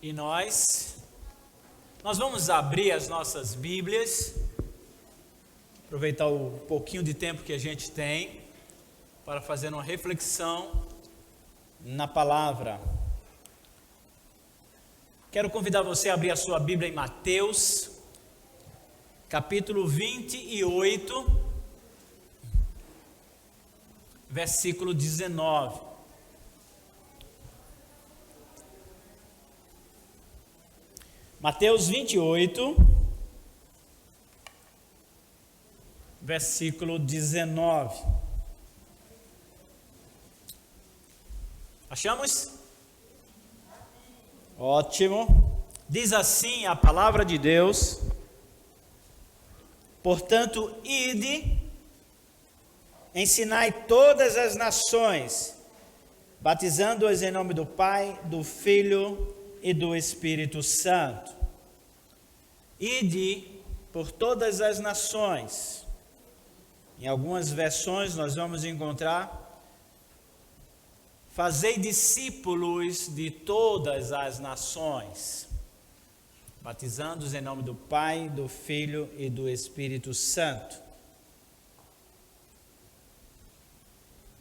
E nós vamos abrir as nossas Bíblias, aproveitar o pouquinho de tempo que a gente tem para fazer uma reflexão na palavra. Quero convidar você a abrir a sua Bíblia em Mateus, capítulo 28, versículo 19. Mateus 28, versículo 19. Achamos? Ótimo. Diz assim a palavra de Deus: portanto, ide, ensinai todas as nações, batizando-as em nome do Pai, do Filho e do Espírito Santo. Ide por todas as nações. Em algumas versões nós vamos encontrar: fazei discípulos de todas as nações, batizando-os em nome do Pai, do Filho e do Espírito Santo.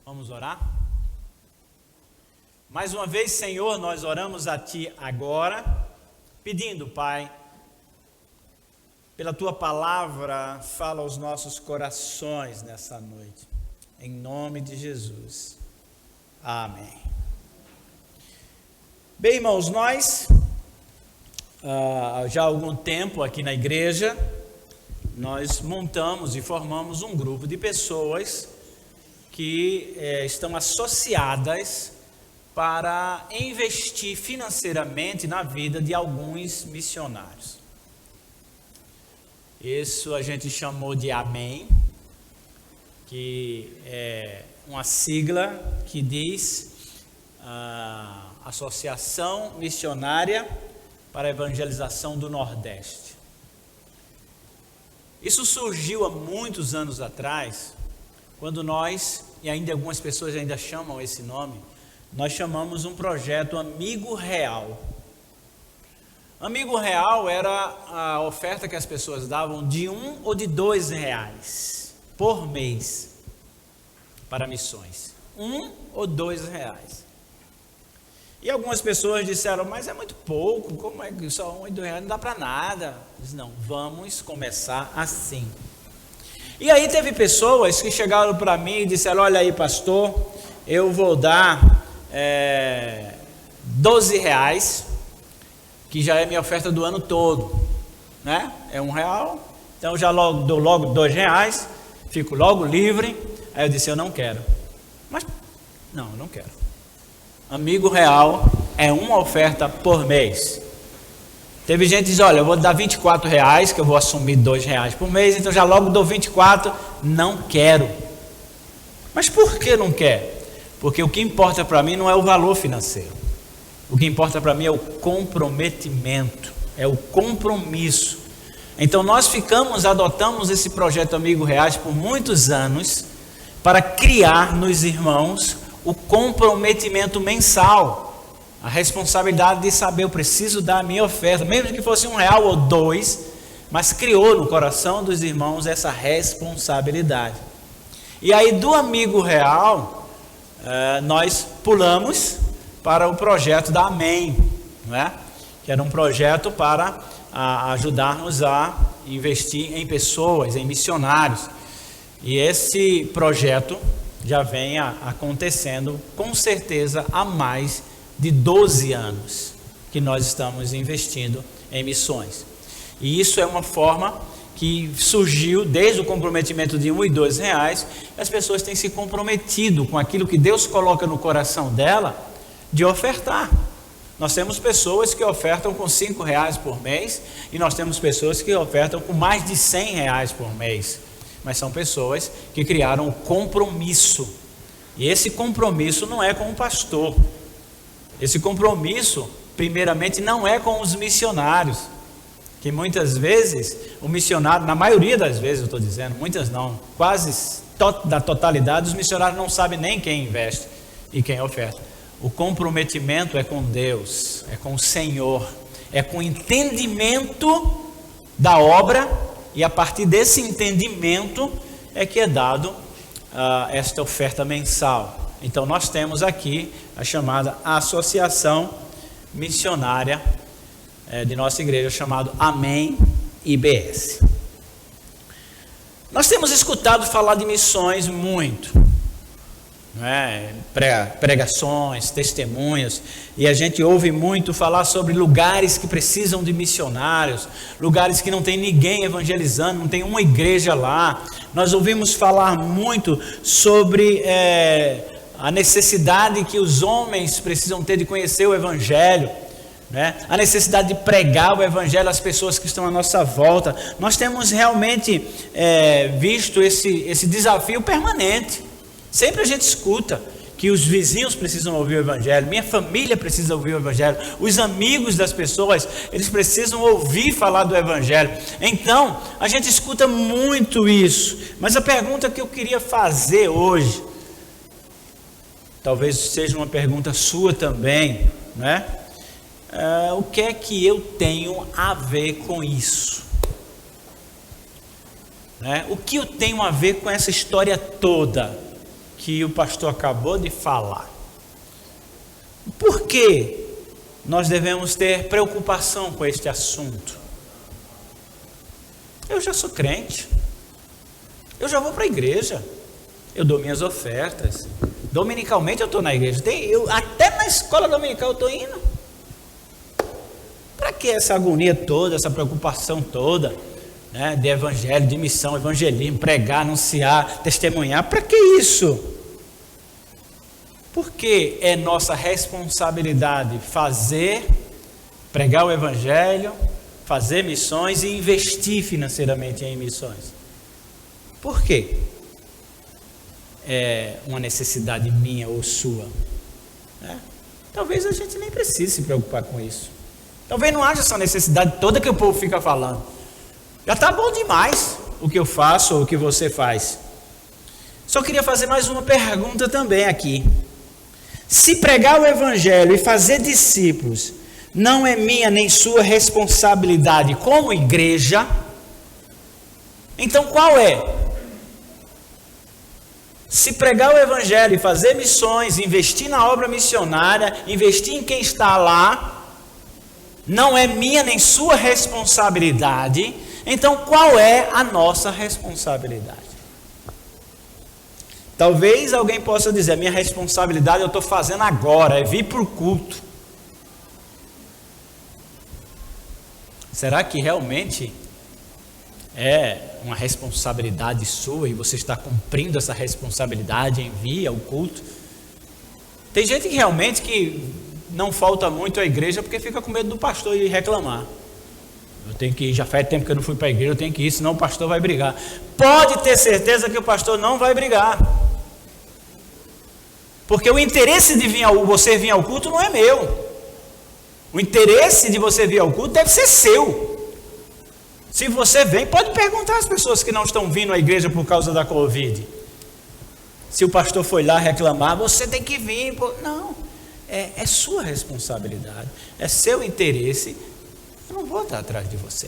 Vamos orar? Mais uma vez, Senhor, nós oramos a Ti agora, pedindo, Pai, pela Tua palavra, fala aos nossos corações nessa noite, em nome de Jesus. Amém. Bem, irmãos, nós, já há algum tempo aqui na igreja, nós montamos e formamos um grupo de pessoas que estão associadas para investir financeiramente na vida de alguns missionários. Isso a gente chamou de AMEN, que é uma sigla que diz Associação Missionária para a Evangelização do Nordeste. Isso surgiu há muitos anos atrás, quando nós, e ainda algumas pessoas ainda chamam esse nome, nós chamamos um projeto Amigo Real. Amigo Real era a oferta que as pessoas davam de R$1 ou de R$2 por mês para missões. R$1 ou R$2. E algumas pessoas disseram: mas é muito pouco, como é que só R$1 e R$2 não dá para nada? Disse: não, vamos começar assim. E aí teve pessoas que chegaram para mim e disseram: olha aí, pastor, eu vou dar R$12, que já é minha oferta do ano todo, né? É R$1, então eu já dou logo R$2, fico logo livre. Aí eu disse: eu não quero. Mas não, eu não quero. Amigo Real é uma oferta por mês. Teve gente que diz: olha, eu vou dar R$24, que eu vou assumir R$2 por mês, então já logo dou 24. Não quero. Mas por que não quer? Porque o que importa para mim não é o valor financeiro. O que importa para mim é o comprometimento, é o compromisso. Então nós adotamos esse projeto Amigo Reais por muitos anos, para criar nos irmãos o comprometimento mensal, a responsabilidade de saber: eu preciso dar a minha oferta, mesmo que fosse R$1 ou R$2, mas criou no coração dos irmãos essa responsabilidade. E aí do Amigo Real, nós pulamos para o projeto da AMEN, né? Que era um projeto para ajudar-nos a investir em pessoas, em missionários. E esse projeto já vem acontecendo com certeza há mais de 12 anos que nós estamos investindo em missões. E isso é uma forma que surgiu desde o comprometimento de R$1 e R$2. As pessoas têm se comprometido com aquilo que Deus coloca no coração dela de ofertar. Nós temos pessoas que ofertam com R$5 por mês, e nós temos pessoas que ofertam com mais de R$100 por mês. Mas são pessoas que criaram um compromisso. E esse compromisso não é com o pastor. Esse compromisso, primeiramente, não é com os missionários. Que muitas vezes, o missionário, na maioria das vezes eu estou dizendo, muitas não, quase da totalidade, os missionários não sabem nem quem investe e quem oferta. O comprometimento é com Deus, é com o Senhor, é com o entendimento da obra, e a partir desse entendimento é que é dado esta oferta mensal. Então nós temos aqui a chamada Associação Missionária de nossa igreja, chamado Amém IBS. Nós temos escutado falar de missões muito, pregações, testemunhos, e a gente ouve muito falar sobre lugares que precisam de missionários, lugares que não tem ninguém evangelizando, não tem uma igreja lá. Nós ouvimos falar muito sobre a necessidade que os homens precisam ter de conhecer o Evangelho, a necessidade de pregar o Evangelho às pessoas que estão à nossa volta. Nós temos realmente visto esse desafio permanente. Sempre a gente escuta que os vizinhos precisam ouvir o Evangelho, minha família precisa ouvir o Evangelho, os amigos das pessoas, eles precisam ouvir falar do Evangelho. Então, a gente escuta muito isso, mas a pergunta que eu queria fazer hoje, talvez seja uma pergunta sua também, o que é que eu tenho a ver com isso? O que eu tenho a ver com essa história toda que o pastor acabou de falar? Por que nós devemos ter preocupação com este assunto? Eu já sou crente, eu já vou para a igreja, eu dou minhas ofertas, dominicalmente eu estou na igreja, até na escola dominical eu estou indo. Para que essa agonia toda, essa preocupação toda, de evangelho, de missão, evangelismo, pregar, anunciar, testemunhar? Para que isso? Porque é nossa responsabilidade pregar o evangelho, fazer missões e investir financeiramente em missões. Por quê? É uma necessidade minha ou sua? Talvez a gente nem precise se preocupar com isso. Talvez não haja essa necessidade toda que o povo fica falando. Já está bom demais o que eu faço ou o que você faz. Só queria fazer mais uma pergunta também aqui. Se pregar o Evangelho e fazer discípulos não é minha nem sua responsabilidade como igreja, então qual é? Se pregar o Evangelho e fazer missões, investir na obra missionária, investir em quem está lá, não é minha nem sua responsabilidade, então qual é a nossa responsabilidade? Talvez alguém possa dizer, minha responsabilidade eu estou fazendo agora, é vir para o culto. Será que realmente é uma responsabilidade sua e você está cumprindo essa responsabilidade em vir ao culto? Tem gente que realmente não falta muito à igreja porque fica com medo do pastor ir reclamar. Eu tenho que ir, já faz tempo que eu não fui para a igreja, eu tenho que ir, senão o pastor vai brigar. Pode ter certeza que o pastor não vai brigar. Porque o interesse de você vir ao culto não é meu. O interesse de você vir ao culto deve ser seu. Se você vem, pode perguntar às pessoas que não estão vindo à igreja por causa da Covid. Se o pastor foi lá reclamar, você tem que vir. Não, é sua responsabilidade, é seu interesse. Eu não vou estar atrás de você.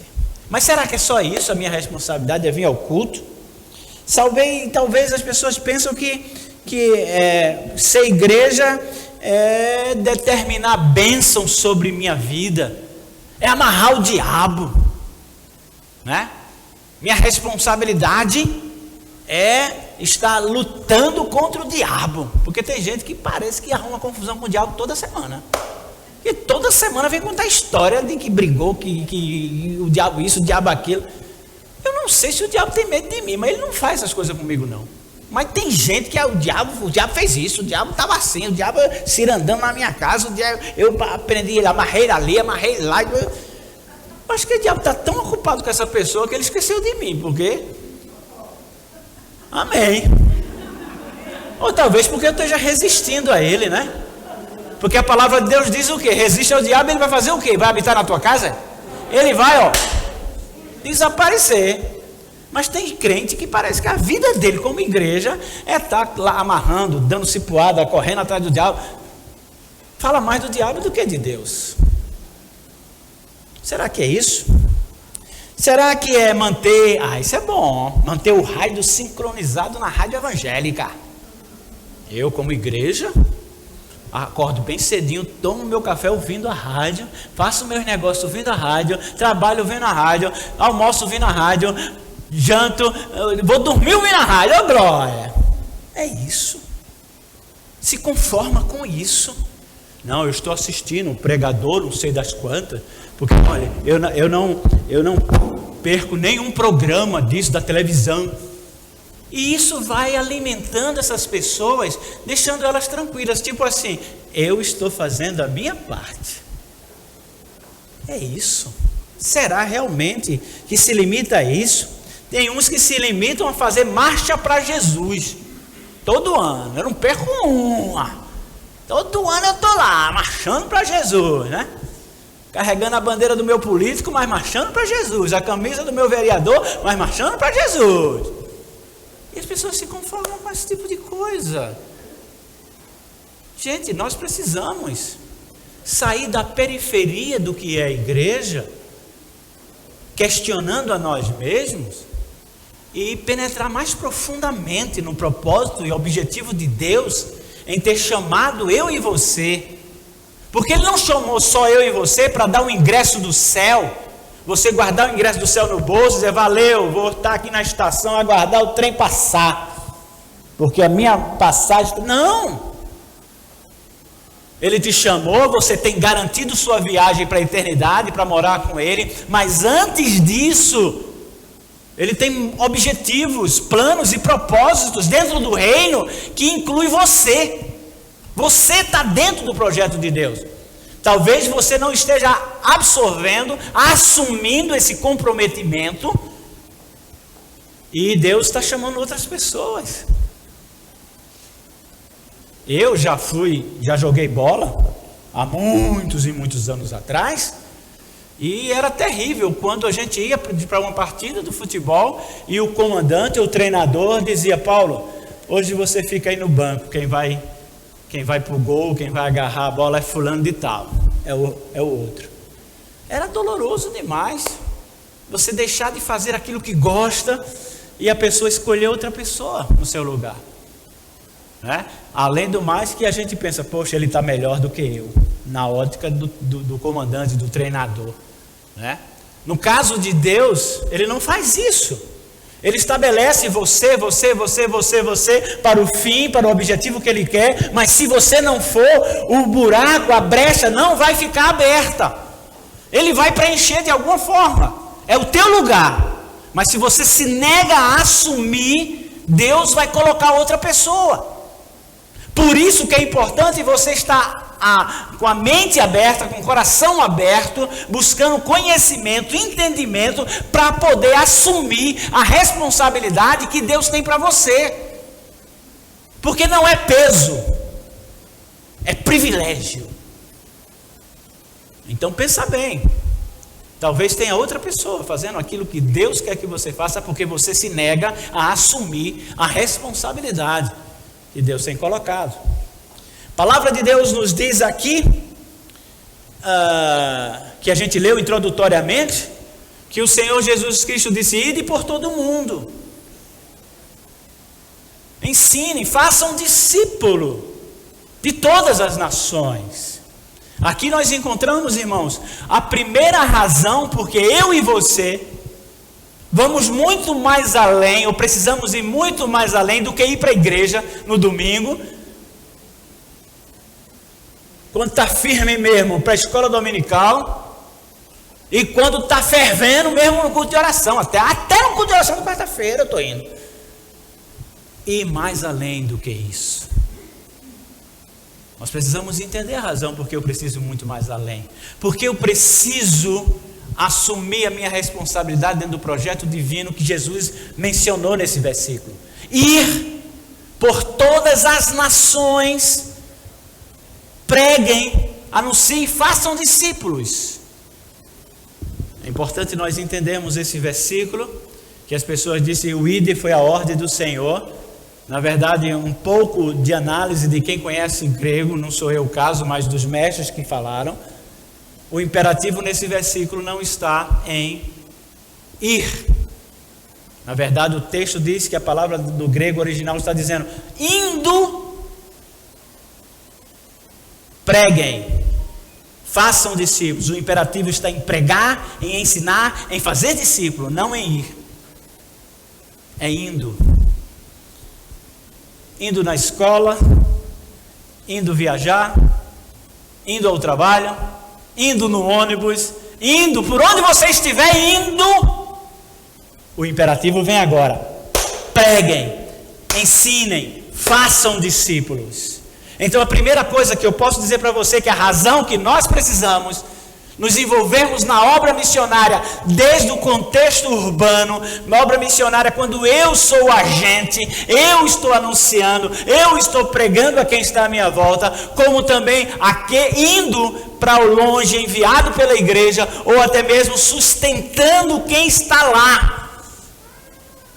Mas será que é só isso? A minha responsabilidade é vir ao culto? Talvez as pessoas pensam que ser igreja é determinar bênção sobre minha vida, é amarrar o diabo, Minha responsabilidade é estar lutando contra o diabo, porque tem gente que parece que arruma confusão com o diabo toda semana. E toda semana vem contar história de que brigou, que o diabo isso, o diabo aquilo. Eu não sei se o diabo tem medo de mim, mas ele não faz essas coisas comigo não. Mas tem gente que o diabo fez isso, o diabo estava assim, o diabo cirandando na minha casa, eu aprendi ele, amarrei ali, amarrei lá. Eu acho que o diabo está tão ocupado com essa pessoa que ele esqueceu de mim, porque... Amém. Ou talvez porque eu esteja resistindo a ele, Porque a palavra de Deus diz o quê? Resiste ao diabo, ele vai fazer o quê? Vai habitar na tua casa? Ele vai, desaparecer. Mas tem crente que parece que a vida dele como igreja é estar lá amarrando, dando cipuada, correndo atrás do diabo. fala mais do diabo do que de Deus. Será que é isso? Será que é manter... isso é bom, manter o rádio sincronizado na rádio evangélica. Eu, como igreja, acordo bem cedinho, tomo meu café ouvindo a rádio, faço meus negócios ouvindo a rádio, trabalho ouvindo a rádio, almoço ouvindo a rádio, janto, vou dormir ouvindo a rádio, glória. É isso. Se conforma com isso. Não, eu estou assistindo um pregador, não sei das quantas, porque olha, eu não perco nenhum programa disso da televisão. E isso vai alimentando essas pessoas, deixando elas tranquilas, tipo assim, eu estou fazendo a minha parte. É isso. Será realmente que se limita a isso? Tem uns que se limitam a fazer marcha para Jesus. Todo ano, eu não perco uma. Todo ano eu estou lá, marchando para Jesus, né? Carregando a bandeira do meu político, mas marchando para Jesus. A camisa do meu vereador, mas marchando para Jesus. E as pessoas se conformam com esse tipo de coisa. Gente, nós precisamos sair da periferia do que é a igreja, questionando a nós mesmos, e penetrar mais profundamente no propósito e objetivo de Deus em ter chamado eu e você. Porque Ele não chamou só eu e você para dar o ingresso do céu, você guardar o ingresso do céu no bolso e dizer, valeu, vou estar aqui na estação a aguardar o trem passar, porque a minha passagem... Não! Ele te chamou, você tem garantido sua viagem para a eternidade, para morar com Ele, mas antes disso, Ele tem objetivos, planos e propósitos dentro do reino que inclui você. Você está dentro do projeto de Deus. Talvez você não esteja absorvendo, assumindo esse comprometimento, e Deus está chamando outras pessoas. Eu já joguei bola há muitos e muitos anos atrás, e era terrível quando a gente ia para uma partida do futebol e o comandante, o treinador dizia, Paulo, hoje você fica aí no banco, quem vai para o gol, quem vai agarrar a bola é fulano de tal, é o outro. Era doloroso demais, você deixar de fazer aquilo que gosta e a pessoa escolher outra pessoa no seu lugar, né? Além do mais que a gente pensa, poxa, ele está melhor do que eu, na ótica do comandante, do treinador, né? No caso de Deus, Ele não faz isso. Ele estabelece você para o fim, para o objetivo que Ele quer, mas se você não for, o buraco, a brecha não vai ficar aberta. Ele vai preencher de alguma forma, é o teu lugar, mas se você se nega a assumir, Deus vai colocar outra pessoa. Por isso que é importante você estar com a mente aberta, com o coração aberto, buscando conhecimento, entendimento, para poder assumir a responsabilidade que Deus tem para você. Porque não é peso, é privilégio. Então pensa bem, talvez tenha outra pessoa fazendo aquilo que Deus quer que você faça, porque você se nega a assumir a responsabilidade que Deus tem colocado. A palavra de Deus nos diz aqui, que a gente leu introdutoriamente, que o Senhor Jesus Cristo disse, ide por todo o mundo, ensinem, façam discípulo de todas as nações. Aqui nós encontramos, irmãos, a primeira razão porque eu e você vamos muito mais além, ou precisamos ir muito mais além do que ir para a igreja no domingo, quando está firme mesmo para a escola dominical, e quando está fervendo mesmo no culto de oração, até no culto de oração de quarta-feira eu estou indo. E mais além do que isso, nós precisamos entender a razão porque eu preciso muito mais além, porque eu preciso assumir a minha responsabilidade dentro do projeto divino que Jesus mencionou nesse versículo. Ir por todas as nações, preguem, anunciem, façam discípulos. É importante nós entendermos esse versículo, que as pessoas dizem, o ide foi a ordem do Senhor, Na verdade, um pouco de análise de quem conhece grego, não sou eu o caso, mas dos mestres que falaram, o imperativo nesse versículo não está em ir. Na verdade, o texto diz que a palavra do grego original está dizendo: indo, preguem, façam discípulos. O imperativo está em pregar, em ensinar, em fazer discípulo, não em ir. É indo. Indo na escola, indo viajar, indo ao trabalho, indo no ônibus, indo por onde você estiver indo. O imperativo vem agora: preguem, ensinem, façam discípulos. Então a primeira coisa que eu posso dizer para você, que a razão que nós precisamos nos envolvermos na obra missionária, desde o contexto urbano, na obra missionária, quando eu sou o agente, eu estou anunciando, eu estou pregando a quem está à minha volta, como também indo para o longe, enviado pela igreja, ou até mesmo sustentando quem está lá.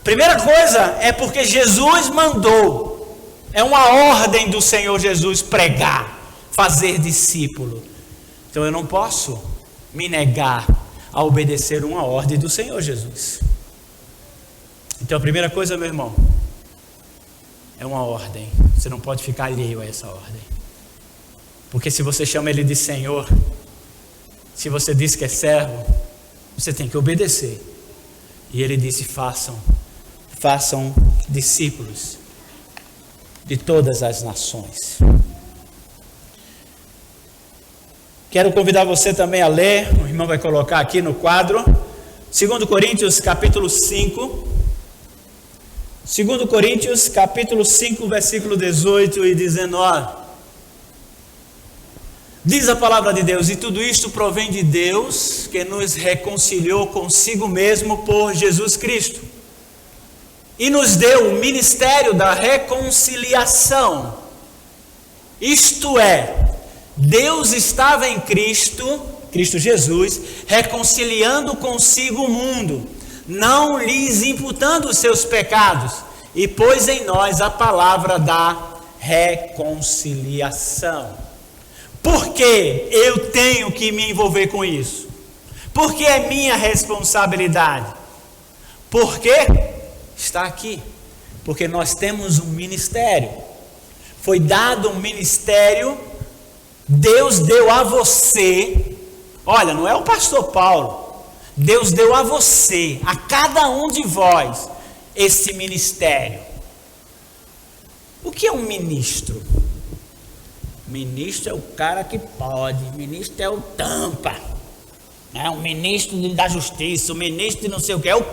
Primeira coisa é porque Jesus mandou, é uma ordem do Senhor Jesus pregar, fazer discípulo. Então eu não posso me negar a obedecer uma ordem do Senhor Jesus. Então a primeira coisa, meu irmão, é uma ordem. Você não pode ficar alheio a essa ordem. Porque se você chama Ele de Senhor, se você diz que é servo, você tem que obedecer. E Ele disse: façam discípulos de todas as nações. Quero convidar você também a ler, o irmão vai colocar aqui no quadro, 2 Coríntios capítulo 5. 2 Coríntios capítulo 5, versículo 18 e 19. Diz a palavra de Deus: e tudo isto provém de Deus, que nos reconciliou consigo mesmo por Jesus Cristo, e nos deu o ministério da reconciliação. Isto é, Deus estava em Cristo Jesus, reconciliando consigo o mundo, não lhes imputando os seus pecados, e pôs em nós a palavra da reconciliação. Por que eu tenho que me envolver com isso? Porque é minha responsabilidade. Porque está aqui. Porque nós temos um ministério. Foi dado um ministério. Deus deu a você. Olha, não é o pastor Paulo. Deus deu a você, a cada um de vós, esse ministério. O que é um ministro? Ministro é o cara que pode, ministro é o tampa, é o ministro da justiça, o ministro de não sei o que, é o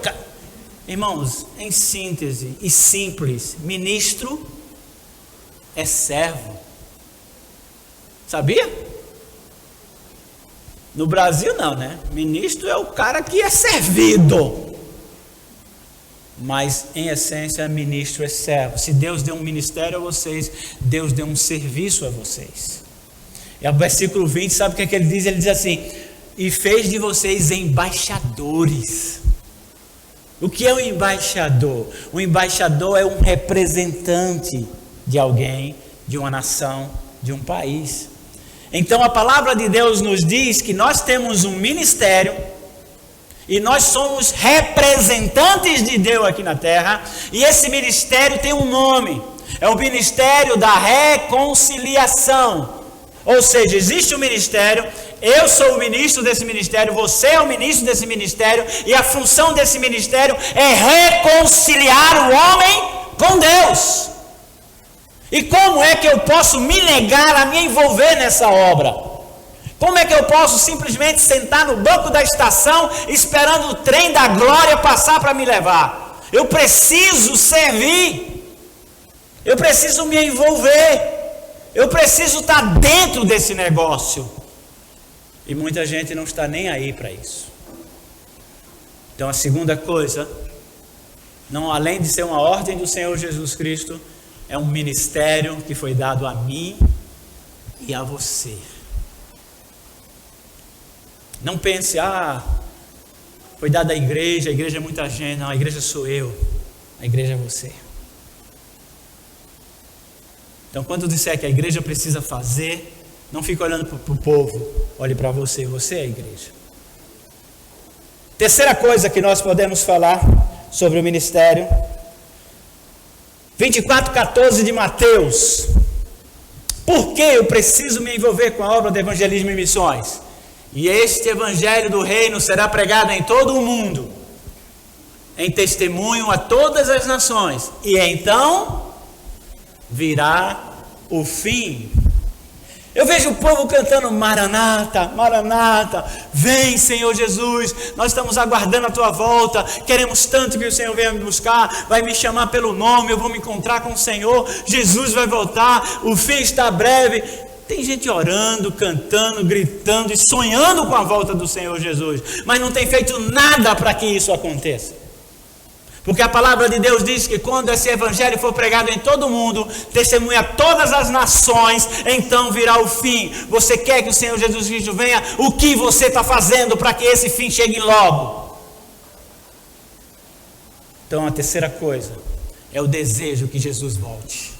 Irmãos, em síntese e simples, ministro é servo. Sabia? No Brasil não, né? Ministro é o cara que é servido. Mas em essência, ministro é servo. Se Deus deu um ministério a vocês, Deus deu um serviço a vocês. E o versículo 20, sabe o que é que ele diz? Ele diz assim: e fez de vocês embaixadores. O que é um embaixador? Um embaixador é um representante de alguém, de uma nação, de um país. Então a palavra de Deus nos diz que nós temos um ministério e nós somos representantes de Deus aqui na terra, e esse ministério tem um nome, é o ministério da reconciliação. Ou seja, existe um ministério, eu sou o ministro desse ministério, você é o ministro desse ministério, e a função desse ministério é reconciliar o homem com Deus. E como é que eu posso me negar a me envolver nessa obra? Como é que eu posso simplesmente sentar no banco da estação esperando o trem da glória passar para me levar? Eu preciso servir, eu preciso me envolver, eu preciso estar dentro desse negócio. E muita gente não está nem aí para isso. Então a segunda coisa, não, além de ser uma ordem do Senhor Jesus Cristo, é um ministério que foi dado a mim e a você. Não pense, foi dado à igreja, a igreja é muita gente. Não, a igreja sou eu, a igreja é você. Então, quando disser que a igreja precisa fazer, não fique olhando para o povo, olhe para você, você é a igreja. Terceira coisa que nós podemos falar sobre o ministério, 24:14 de Mateus. Por que eu preciso me envolver com a obra de evangelismo e missões? E este evangelho do reino será pregado em todo o mundo, em testemunho a todas as nações, e então virá o fim. Eu vejo o povo cantando: Maranata, Maranata, vem Senhor Jesus, nós estamos aguardando a tua volta, queremos tanto que o Senhor venha me buscar, vai me chamar pelo nome, eu vou me encontrar com o Senhor, Jesus vai voltar, o fim está breve. Tem gente orando, cantando, gritando e sonhando com a volta do Senhor Jesus, mas não tem feito nada para que isso aconteça. Porque a palavra de Deus diz que quando esse evangelho for pregado em todo o mundo, testemunha todas as nações, então virá o fim. Você quer que o Senhor Jesus Cristo venha? O que você está fazendo para que esse fim chegue logo? Então a terceira coisa é o desejo que Jesus volte.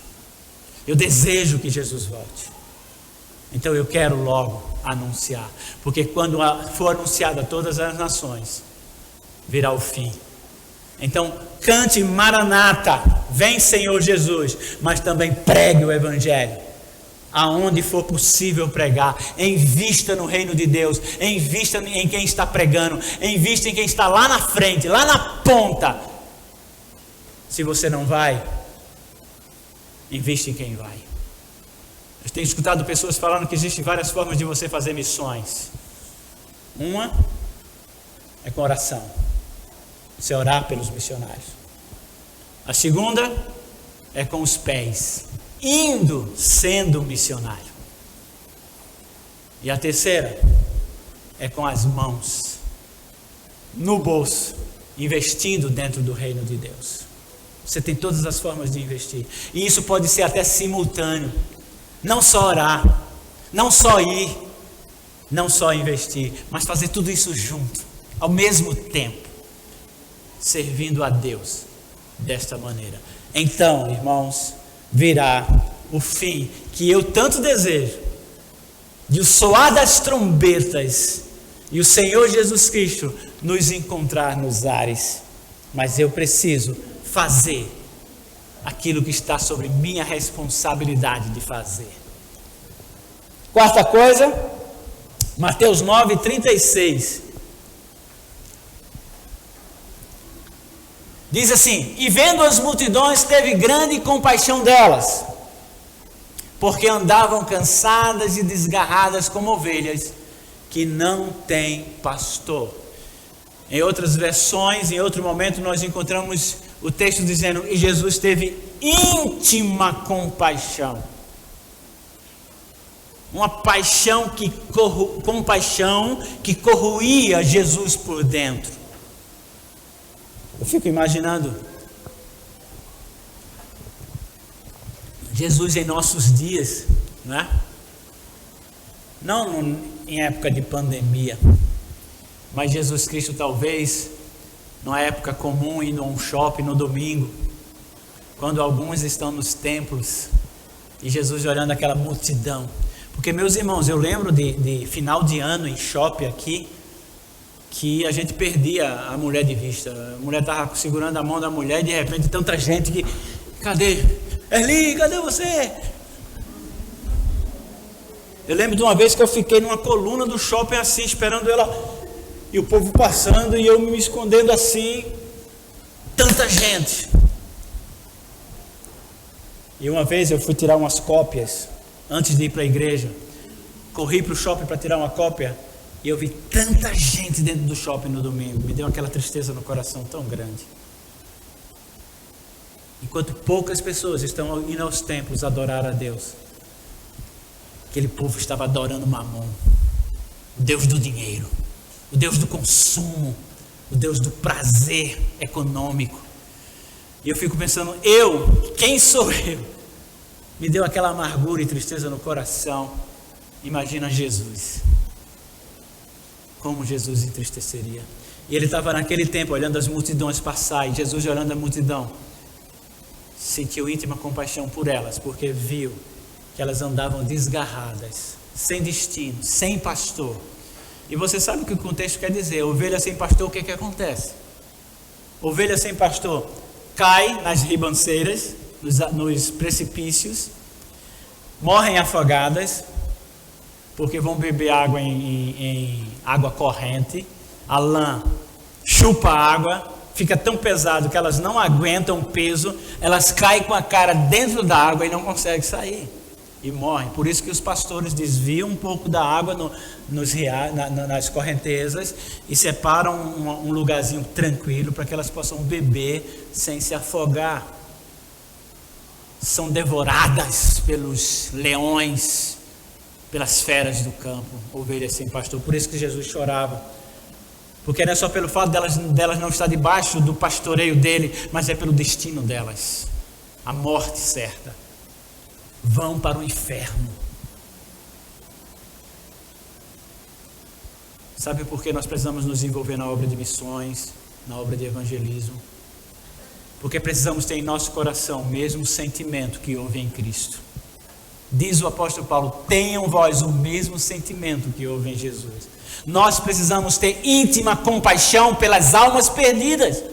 Eu desejo que Jesus volte. Então eu quero logo anunciar. Porque quando for anunciado a todas as nações, virá o fim. Então, cante Maranata, vem Senhor Jesus, mas também pregue o evangelho, aonde for possível pregar, invista no reino de Deus, invista em quem está pregando, invista em quem está lá na frente, lá na ponta. Se você não vai, invista em quem vai. Eu tenho escutado pessoas falando que existem várias formas de você fazer missões. Uma é com oração. Você orar pelos missionários. A segunda é com os pés, indo, sendo missionário. E a terceira é com as mãos, no bolso, investindo dentro do reino de Deus. Você tem todas as formas de investir. E isso pode ser até simultâneo. Não só orar, não só ir, não só investir, mas fazer tudo isso junto, ao mesmo tempo. Servindo a Deus desta maneira. Então, irmãos, virá o fim que eu tanto desejo, de o soar das trombetas e o Senhor Jesus Cristo nos encontrar nos ares. Mas eu preciso fazer aquilo que está sobre minha responsabilidade de fazer. Quarta coisa, Mateus 9:36. Diz assim: e vendo as multidões, teve grande compaixão delas, porque andavam cansadas e desgarradas como ovelhas que não têm pastor. Em outras versões, em outro momento, nós encontramos o texto dizendo: e Jesus teve íntima compaixão. Uma compaixão que corroía Jesus por dentro. Eu fico imaginando Jesus em nossos dias, né? Não em época de pandemia, mas Jesus Cristo talvez numa época comum, indo a um shopping no domingo, quando alguns estão nos templos e Jesus olhando aquela multidão. Porque, meus irmãos, eu lembro de final de ano em shopping aqui, que a gente perdia a mulher de vista. A mulher estava segurando a mão da mulher e de repente tanta gente que... Cadê? Erli, cadê você? Eu lembro de uma vez que eu fiquei numa coluna do shopping assim, esperando ela, e o povo passando e eu me escondendo assim, tanta gente. E uma vez eu fui tirar umas cópias antes de ir para a igreja, corri para o shopping para tirar uma cópia. E eu vi tanta gente dentro do shopping no domingo. Me deu aquela tristeza no coração tão grande. Enquanto poucas pessoas estão indo aos templos adorar a Deus, aquele povo estava adorando Mamon, o Deus do dinheiro, o Deus do consumo, o Deus do prazer econômico. E eu fico pensando, quem sou eu? Me deu aquela amargura e tristeza no coração. Imagina Jesus. Como Jesus entristeceria. E ele estava naquele tempo olhando as multidões passar, e Jesus olhando a multidão, sentiu íntima compaixão por elas, porque viu que elas andavam desgarradas, sem destino, sem pastor. E você sabe o que o contexto quer dizer: ovelha sem pastor, o que acontece? Ovelha sem pastor cai nas ribanceiras, nos precipícios, morrem afogadas, porque vão beber água em água corrente, a lã chupa a água, fica tão pesado que elas não aguentam o peso, elas caem com a cara dentro da água e não conseguem sair, e morrem. Por isso que os pastores desviam um pouco da água nas correntezas e separam um lugarzinho tranquilo para que elas possam beber sem se afogar. São devoradas pelos leões, pelas feras do campo, ovelhas sem pastor. Por isso que Jesus chorava, porque não é só pelo fato delas não estar debaixo do pastoreio dele, mas é pelo destino delas, a morte certa. Vão para o inferno. Sabe por que nós precisamos nos envolver na obra de missões, na obra de evangelismo? Porque precisamos ter em nosso coração o mesmo sentimento que houve em Cristo. Diz o apóstolo Paulo: tenham vós o mesmo sentimento que houve em Jesus. Nós precisamos ter íntima compaixão pelas almas perdidas.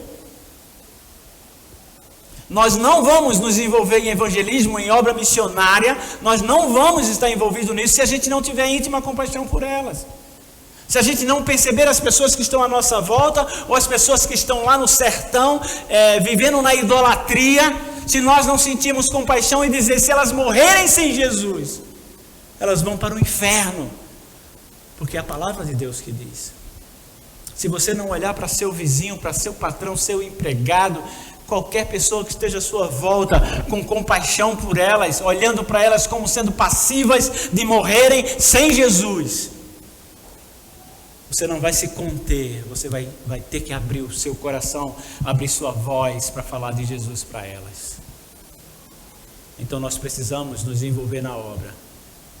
Nós não vamos nos envolver em evangelismo, em obra missionária, nós não vamos estar envolvidos nisso se a gente não tiver íntima compaixão por elas. Se a gente não perceber as pessoas que estão à nossa volta, ou as pessoas que estão lá no sertão, vivendo na idolatria, se nós não sentirmos compaixão e dizer: se elas morrerem sem Jesus, elas vão para o inferno. Porque é a palavra de Deus que diz. Se você não olhar para seu vizinho, para seu patrão, seu empregado, qualquer pessoa que esteja à sua volta, com compaixão por elas, olhando para elas como sendo passivas de morrerem sem Jesus, você não vai se conter, você vai ter que abrir o seu coração, abrir sua voz para falar de Jesus para elas. Então nós precisamos nos envolver na obra.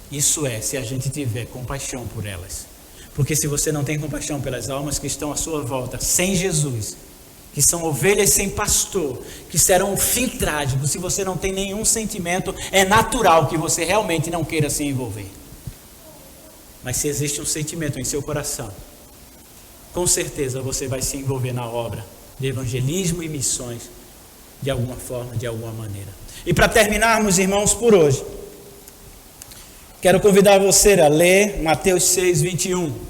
Isso é, se a gente tiver compaixão por elas. Porque se você não tem compaixão pelas almas que estão à sua volta, sem Jesus, que são ovelhas sem pastor, que serão um fim trágico, se você não tem nenhum sentimento, é natural que você realmente não queira se envolver. Mas se existe um sentimento em seu coração, com certeza você vai se envolver na obra de evangelismo e missões, de alguma forma, de alguma maneira. E para terminarmos, irmãos, por hoje, quero convidar você a ler Mateus 6, 21.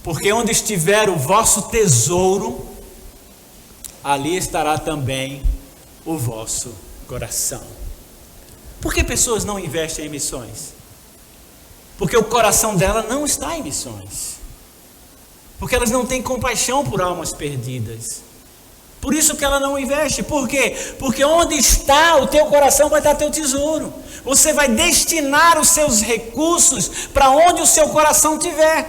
Porque onde estiver o vosso tesouro, ali estará também o vosso coração. Por que pessoas não investem em missões? Porque o coração dela não está em missões. Porque elas não têm compaixão por almas perdidas. Por isso que ela não investe. Por quê? Porque onde está o teu coração vai estar teu tesouro. Você vai destinar os seus recursos para onde o seu coração estiver.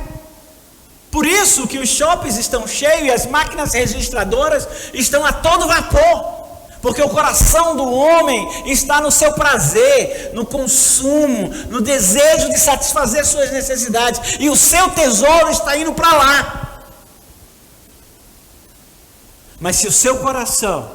Por isso que os shoppings estão cheios e as máquinas registradoras estão a todo vapor. Porque o coração do homem está no seu prazer, no consumo, no desejo de satisfazer suas necessidades. E o seu tesouro está indo para lá. Mas se o seu coração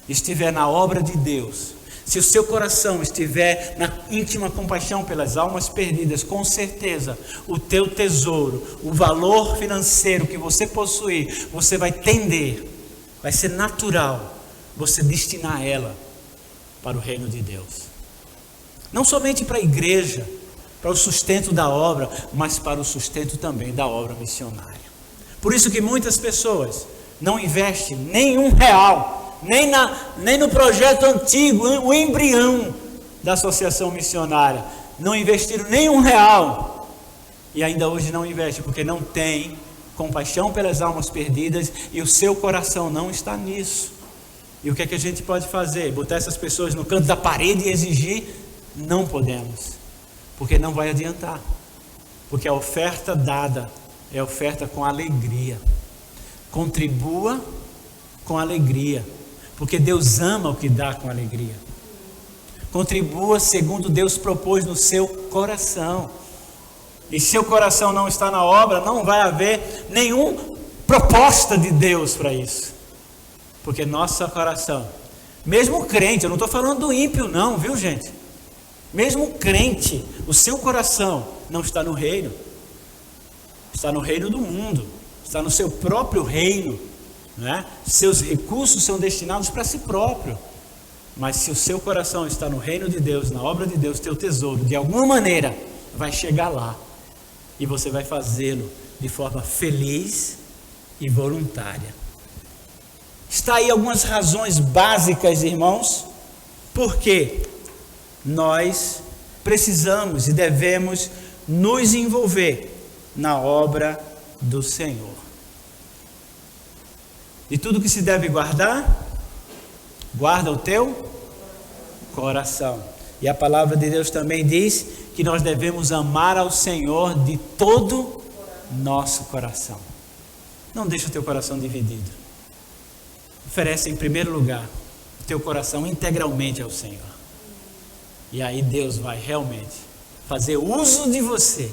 estiver na obra de Deus, se o seu coração estiver na íntima compaixão pelas almas perdidas, com certeza o teu tesouro, o valor financeiro que você possuir, você vai tender, vai ser natural você destinar ela para o reino de Deus. Não somente para a igreja, para o sustento da obra, mas para o sustento também da obra missionária. Por isso que muitas pessoas não investem nenhum real, nem no projeto antigo, o embrião da associação missionária. Não investiram nenhum real e ainda hoje não investem, porque não tem compaixão pelas almas perdidas e o seu coração não está nisso. E o que é que a gente pode fazer? Botar essas pessoas no canto da parede e exigir? Não podemos, porque não vai adiantar. Porque a oferta dada é oferta com alegria. Contribua com alegria, porque Deus ama o que dá com alegria. Contribua segundo Deus propôs no seu coração. E se seu coração não está na obra, não vai haver nenhuma proposta de Deus para isso. Porque nosso coração, mesmo crente, eu não estou falando do ímpio não, viu gente? Mesmo crente, o seu coração não está no reino. Está no reino do mundo. Está no seu próprio reino, né? Seus recursos são destinados para si próprio. Mas se o seu coração está no reino de Deus, na obra de Deus, teu tesouro, de alguma maneira, vai chegar lá. E você vai fazê-lo de forma feliz e voluntária. Está aí algumas razões básicas, irmãos, porque nós precisamos e devemos nos envolver na obra do Senhor. De tudo que se deve guardar, guarda o teu coração. E a palavra de Deus também diz que nós devemos amar ao Senhor de todo nosso coração. Não deixe o teu coração dividido. Oferece em primeiro lugar o teu coração integralmente ao Senhor. E aí Deus vai realmente fazer uso de você,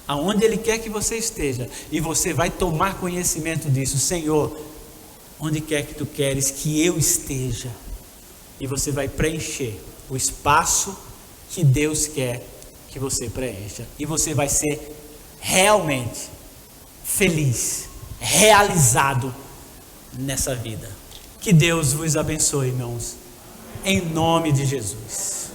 aonde Ele quer que você esteja. E você vai tomar conhecimento disso. Senhor, onde quer que Tu queres que eu esteja? E você vai preencher o espaço que Deus quer que você preencha. E você vai ser realmente feliz, realizado nessa vida. Que Deus vos abençoe, irmãos, em nome de Jesus.